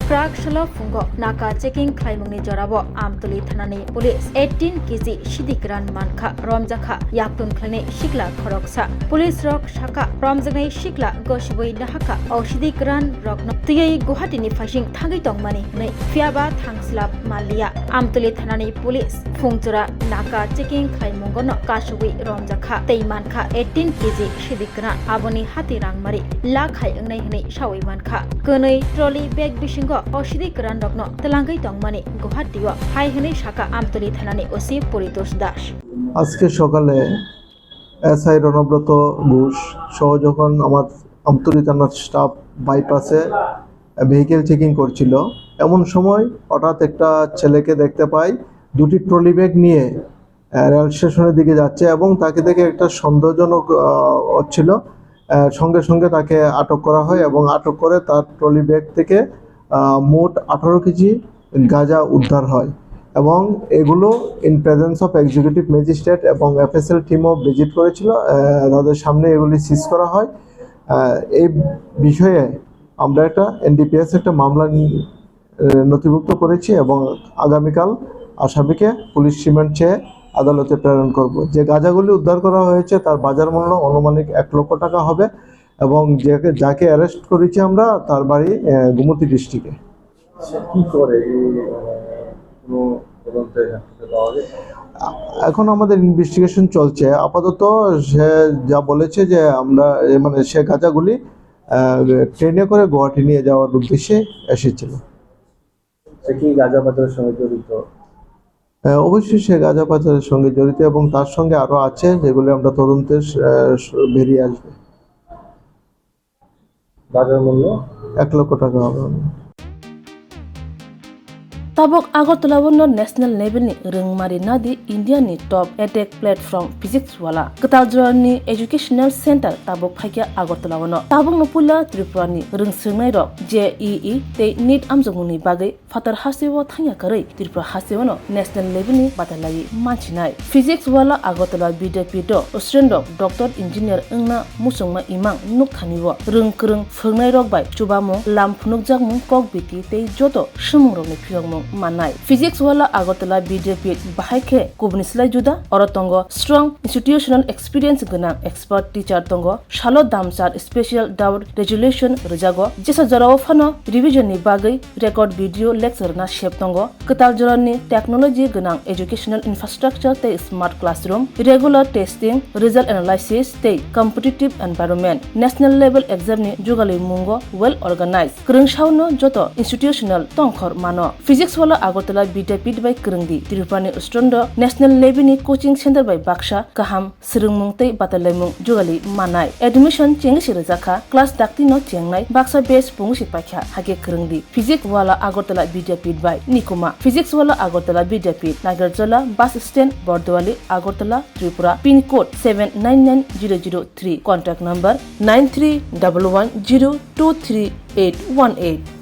Prak Shala Fungo Naka checking Klaimungni Jorabo Amtuli Thanani Police 18 kg Shidikran Manka Romjaka Yaktun Klane Shikla Khoroksa Police Rock Shaka Romjagnai Shikla Goshboi Nahaka O Shidikran Rokno Tuyai Guhatini Fashing Thangi Tongmani Nei Fiaba Thangslap Malia Amtuli Thanani Police Fungchura Naka checking Klaimungono Kashwi Romjaka Teimanka 18 kg Shidikran Aboni Hati Rangmari Lakhai Ngai Hni Shawi Manka Kunai trolley bag Bishingo Oshidi Kran Rokno Telangai Tongmani Guhatiwa Hai Hni Shaka Amtuli Thanani Osi Puritosh Dash আজকে সকালে SI রণব্রত Ghosh সহ যখন আমার আমতলী থানার staff বাইপাসে vehicle checking করছিল এমন সময় হঠাৎ একটা ছেলেকে দেখতে পাই দুটি ট্রলি ব্যাগ নিয়ে রেল স্টেশনের দিকে যাচ্ছে এবং তাকে দেখে একটা সন্দেহজনক হচ্ছিল সঙ্গে সঙ্গে তাকে আটক করা হয় এবং আটক করে তার ট্রলি ব্যাগ থেকে মোট 18 কেজি গাঁজা উদ্ধার হয় এবং এগুলো in presence of executive magistrate এবং এফএসএল টিমও ভিজিট করেছিল তাদের সামনে এগুলি সিজ করা হয় এই বিষয়ে আমরা একটা এনডিপিএস একটা মামলা নথিভুক্ত করেছি এবং আগামীকাল আসামিকে পুলিশ রিমান্ড চেয়ে আদালতে প্রেরণ করব যে গাঁজাগুলি উদ্ধার করা হয়েছে তার বাজার মূল্য আনুমানিক 1 লক্ষ টাকা হবে এবং যাকে অ্যারেস্ট করেছি আমরা তার বাড়ি গোমতী ডিস্ট্রিক্টে কি করে এখন আমাদের ইনভেস্টিগেশন চলছে আপাতত সে যা বলেছে যে আমরা মানে সে গাঁজাগুলি ট্রেনে করে গুয়াহাটি নিয়ে যাওয়ার উদ্দেশ্যে এসেছিল সে কি গাঁজা পাচারের সঙ্গে জড়িত অবশ্যই সে গাঁজা পাচারের সঙ্গে জড়িত এবং তার সঙ্গে আরো আছে যেগুলি আমরা তদন্তে বেরিয়ে আসবে বাজার মূল্য 1 লক্ষ টাকা হবে Tabok Agartala wono national level ni rengmari nadi India ni top attack platform physics wala Katajra ni educational center tabok phaikia Agartala wono tabok no pula Tripura ni rengsengnai rok JEE te NEET amjongni bagai fatar hasiwo thangya karai Tripura hasiwono national level ni batalagi manchinai physics wala Agartala BJP do Australian doctor engineer engna musongma imang nukthaniwo rengkreng phungnai rok bai chubamo lam phunukjak mung kok biti te joto shimung ni phiyongmung manai physics wala Agartala BJP bahaike kubnislai juda orotongo strong institutional experience gana expert teacher tongo shalo damsar special doubt resolution rejago jesa jarawo phano revision ni bagai record video lecture na shep tongo katal jorani technology gana educational infrastructure te smart classroom regular testing result analysis te competitive environment national level exam ni jugali mungo well organized krungshauno joto institutional tongkhor mano physics wala Agartala BJP by Krungdi Tirupani Ustrondo national level ni coaching center by Baksha kaham sirungmung tei batalemung jugali manai admission chengi rajaka class dakti no chengnai Baksha base pungsi pakha hage Krungdi physics wala Agartala BJP by Nikuma physics wala Agartala BJP Nagarjala bus stand Bordwali Agartala Tripura pin code 799003 contact number 9311023818